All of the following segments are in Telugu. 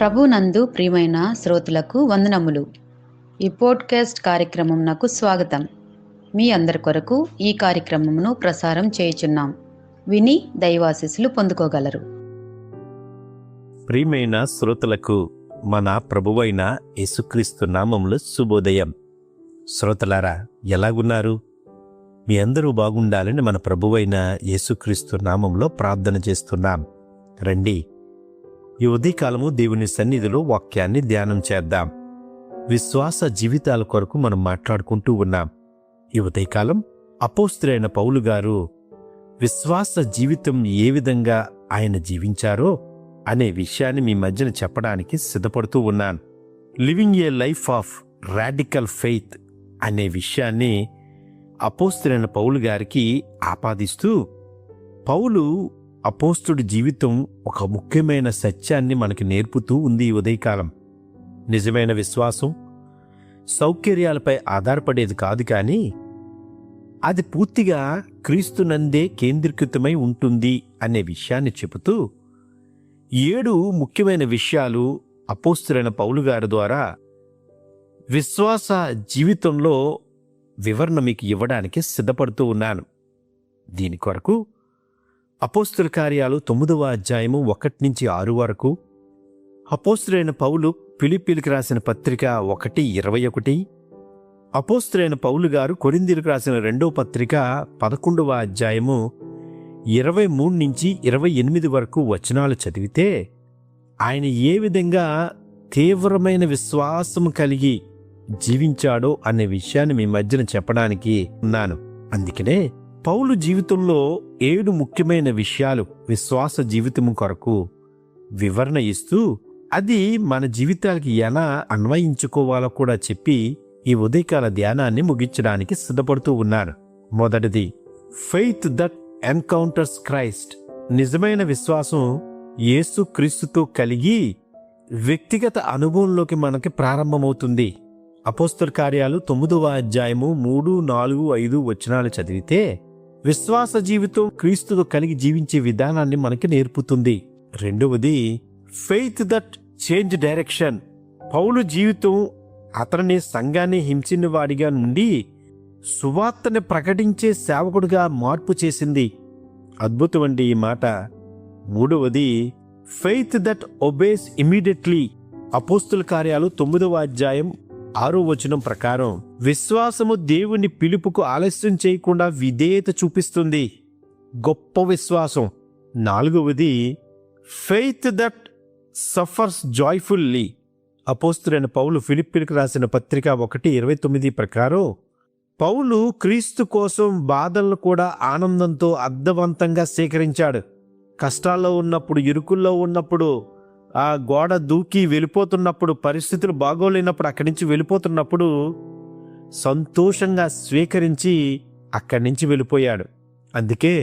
ప్రభునందు ప్రియమైన శ్రోతలకు వందనములు. ఈ పోడ్కాస్ట్ కార్యక్రమం నాకు స్వాగతం. మీ అందరి కొరకు ఈ కార్యక్రమమును ప్రసారం చేయుచున్నాం. విని దైవాశీస్సులు పొందుకోగలరు. ప్రియమైన శ్రోతలకు మన ప్రభువైన యేసుక్రీస్తు నామములో శుభోదయం. శ్రోతలారా, ఎలాగున్నారు? మీ అందరూ బాగుండాలని మన ప్రభువైన యేసుక్రీస్తు నామంలో ప్రార్థన చేస్తున్నాం. రండి, ఈ ఉదయకాలము దేవుని సన్నిధిలో వాక్యాన్ని ధ్యానం చేద్దాం. విశ్వాస జీవితాల కొరకు మనం మాట్లాడుకుంటూ ఉన్నాం. ఈ ఉదయకాలం అపోస్తలుడైన పౌలు గారు విశ్వాస జీవితం ఏ విధంగా ఆయన జీవించారో అనే విషయాన్ని మీ మధ్యన చెప్పడానికి సిద్ధపడుతూ ఉన్నాను. Living a life of radical faith అనే విషయాన్ని అపోస్తలుడైన పౌలు గారికి ఆపాదిస్తూ, పౌలు అపోస్తలుడి జీవితం ఒక ముఖ్యమైన సత్యాన్ని మనకి నేర్పుతూ ఉంది. ఈ ఉదయకాలం నిజమైన విశ్వాసం సౌకర్యాలపై ఆధారపడేది కాదు, కానీ అది పూర్తిగా క్రీస్తునందే కేంద్రీకృతమై ఉంటుంది అనే విషయాన్ని చెబుతూ 7 ముఖ్యమైన విషయాలు అపోస్తలుడైన పౌలు గారి ద్వారా విశ్వాస జీవితంలో వివరణ మీకు ఇవ్వడానికి సిద్ధపడుతూ ఉన్నాను. దీని కొరకు అపోస్తల కార్యాలు 9వ అధ్యాయము 1-6 వరకు, అపోస్తలుడైన పౌలు ఫిలిప్పీలకు రాసిన పత్రిక 1:21, అపోస్తలుడైన పౌలు గారు కొరింథీయులకు రాసిన 2వ పత్రిక 11వ అధ్యాయము 23-28 వరకు వచనాలు చదివితే ఆయన ఏ విధంగా తీవ్రమైన విశ్వాసం కలిగి జీవించాడో అనే విషయాన్ని మీ మధ్యన చెప్పడానికి ఉన్నాను. అందుకనే పౌలు జీవితంలో 7 ముఖ్యమైన విషయాలు విశ్వాస జీవితం కొరకు వివరణ ఇస్తూ అది మన జీవితాలకి ఎలా అన్వయించుకోవాలో కూడా చెప్పి ఈ ఉదయకాల ధ్యానాన్ని ముగించడానికి సిద్ధపడుతూ ఉన్నాను. మొదటిది, ఫెయిత్ దట్ ఎన్కౌంటర్స్ క్రైస్ట్. నిజమైన విశ్వాసం యేసు క్రీస్తుతో కలిగి వ్యక్తిగత అనుభవంలోకి మనకి ప్రారంభమవుతుంది. అపోస్తల కార్యాలు 9వ అధ్యాయము 3, 4, 5 వచనాలు చదివితే విశ్వాస జీవితం క్రీస్తుతో కలిగి జీవించే విధానాన్ని మనకి నేర్పుతుంది. రెండవది, ఫెయిత్ దట్ చేంజ్ డైరెక్షన్. పౌలు జీవితం అతన్ని సంఘాన్ని హింసిన వాడిగా నుండి సువార్తని ప్రకటించే సేవకుడిగా మార్పు చేసింది. అద్భుతమండి ఈ మాట. మూడవది, ఫెయిత్ దట్ ఒబేస్ ఇమీడియట్లీ. అపోస్తల కార్యాలు 9వ అధ్యాయం 6వ వచనం ప్రకారం విశ్వాసము దేవుని పిలుపుకు ఆలస్యం చేయకుండా విధేయత చూపిస్తుంది. గొప్ప విశ్వాసం. నాలుగవది, ఫెయిత్ దట్ సఫర్స్ జాయ్ఫుల్లీ. అపోస్తలుడైన పౌలు ఫిలిప్పీలకు రాసిన పత్రిక 1:29 ప్రకారం పౌలు క్రీస్తు కోసం బాధలను కూడా ఆనందంతో అర్థవంతంగా స్వీకరించాడు. కష్టాల్లో ఉన్నప్పుడు, ఇరుకుల్లో ఉన్నప్పుడు, ఆ గోడ దూకి వెళ్ళిపోతున్నప్పుడు, పరిస్థితులు బాగోలేనప్పుడు, అక్కడి నుంచి వెళ్ళిపోతున్నప్పుడు సంతోషంగా స్వీకరించి అక్కడి నుంచి వెళ్ళిపోయాడు. అందుకే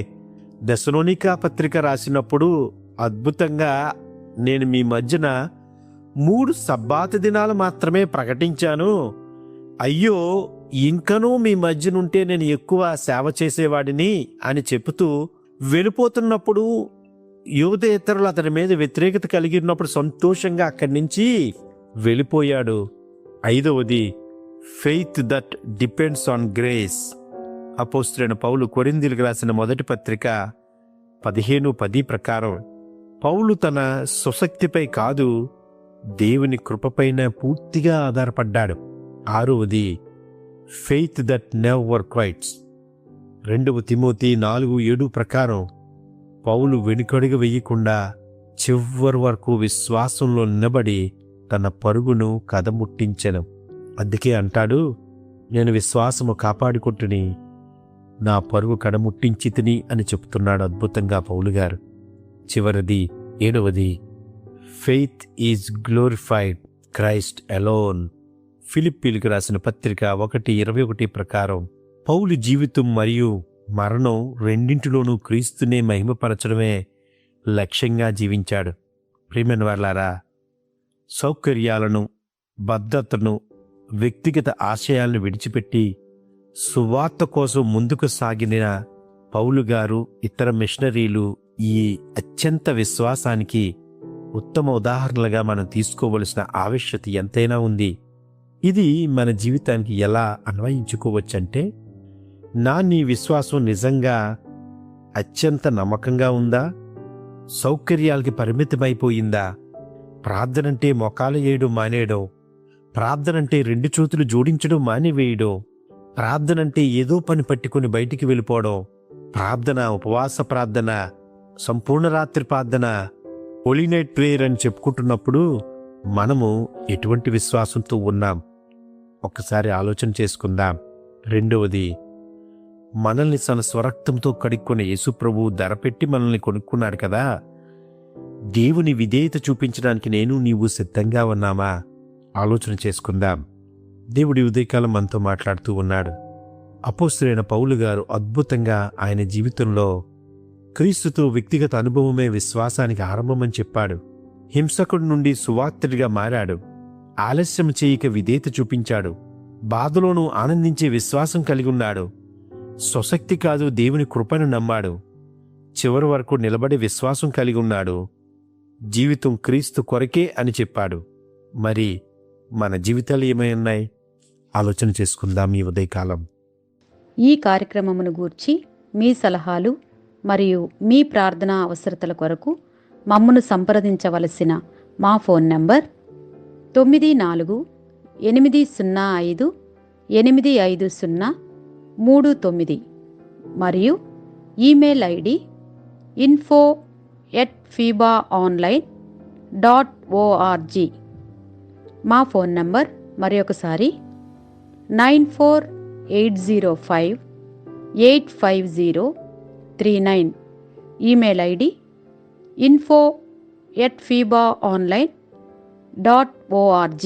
దెసలోనికా పత్రిక రాసినప్పుడు అద్భుతంగా, నేను మీ మధ్యన 3 సబ్బాతు దినాలు మాత్రమే ప్రకటించాను, అయ్యో ఇంకనూ మీ మధ్యనుంటే నేను ఎక్కువ సేవ చేసేవాడిని అని చెబుతూ వెళ్ళిపోతున్నప్పుడు యూదేతరులు అతని మీద వ్యతిరేకత కలిగి ఉన్నప్పుడు సంతోషంగా అక్కడి నుంచి వెళ్ళిపోయాడు. ఐదవది, faith that depends on grace. అపోస్తలుడైన పౌలు కొరింథీయులకు రాసిన 1వ పత్రిక 15:10 ప్రకారం పౌలు తన స్వశక్తిపై కాదు, దేవుని కృపపైన పూర్తిగా ఆధారపడ్డాడు. ఆరవది, ఫెయిత్ దట్ నెవర్ క్వైట్స్. 2 తిమోతి 4:7 ప్రకారం పౌలు వెనుకడుగు వేయకుండా చివరి వరకు విశ్వాసంలో నిలబడి తన పరుగును కదముట్టించెను. అందుకే అంటాడు, నేను విశ్వాసము కాపాడుకుంటుని నా పరుగు కడముట్టించితిని అని చెప్తున్నాడు అద్భుతంగా పౌలు గారు. చివరిది, 7వది, faith is glorified Christ alone. ఫిలిప్పీలకు రాసిన పత్రిక 1:21 ప్రకారం పౌలు జీవితం మరియు మరణం రెండింటిలోనూ క్రీస్తునే మహిమపరచడమే లక్ష్యంగా జీవించాడు. ప్రియమైన వారలారా, సౌకర్యాలను, భద్రతను, వ్యక్తిగత ఆశయాలను విడిచిపెట్టి సువార్త కోసం ముందుకు సాగిన పౌలు గారు, ఇతర మిషనరీలు ఈ అత్యంత విశ్వాసానికి ఉత్తమ ఉదాహరణలుగా మనం తీసుకోవలసిన ఆవశ్యకత ఎంతైనా ఉంది. ఇది మన జీవితానికి ఎలా అన్వయించుకోవచ్చంటే, నీ విశ్వాసం నిజంగా అత్యంత నమ్మకంగా ఉందా? సౌకర్యాలకి పరిమితమైపోయిందా? ప్రార్థనంటే మొకాలు వేయడం మానేయడం, ప్రార్థనంటే 2 చేతులు జోడించడం మానివేయడం, ప్రార్థనంటే ఏదో పని పట్టుకుని బయటికి వెళ్ళిపోవడం, ప్రార్థన, ఉపవాస ప్రార్థన, సంపూర్ణ రాత్రి ప్రార్థన, హోలీ నైట్ ప్రేయర్ అని చెప్పుకుంటున్నప్పుడు మనము ఎటువంటి విశ్వాసంతో ఉన్నాం? ఒక్కసారి ఆలోచన చేసుకుందాం. రెండవది, మనల్ని తన స్వరక్తంతో కడుక్కున్న యేసుప్రభు ధర పెట్టి మనల్ని కొనుక్కున్నాడు కదా, దేవుని విధేయత చూపించడానికి నీవు సిద్ధంగా ఉన్నామా? ఆలోచన చేసుకుందాం. దేవుడి ఉదయకాలం మనతో మాట్లాడుతూ ఉన్నాడు. అపోస్తలుడైన పౌలు గారు అద్భుతంగా ఆయన జీవితంలో క్రీస్తుతో వ్యక్తిగత అనుభవమే విశ్వాసానికి ఆరంభమని చెప్పాడు. హింసకుడి నుండి సువార్తుడిగా మారాడు. ఆలస్యం చేయక విధేయత చూపించాడు. బాధలోనూ ఆనందించే విశ్వాసం కలిగి ఉన్నాడు. స్వశక్తి కాదు, దేవుని కృపను నమ్మాడు. చివరి వరకు నిలబడే విశ్వాసం కలిగి ఉన్నాడు. జీవితం క్రీస్తు కొరకే అని చెప్పాడు. మరి మన జీవితాలు ఏమై ఉన్నాయి? ఆలోచన చేసుకుందాం ఈ ఉదయకాలం. ఈ కార్యక్రమమును గూర్చి మీ సలహాలు మరియు మీ ప్రార్థనా అవసరతల కొరకు మమ్మను సంప్రదించవలసిన మా ఫోన్ నంబర్ 948585085039 మరియు ఈమెయిల్ ఐడి info@fibaonline.org. మా ఫోన్ నంబర్ మరొకసారి 9480585039. Email ID info@fibaonline.org.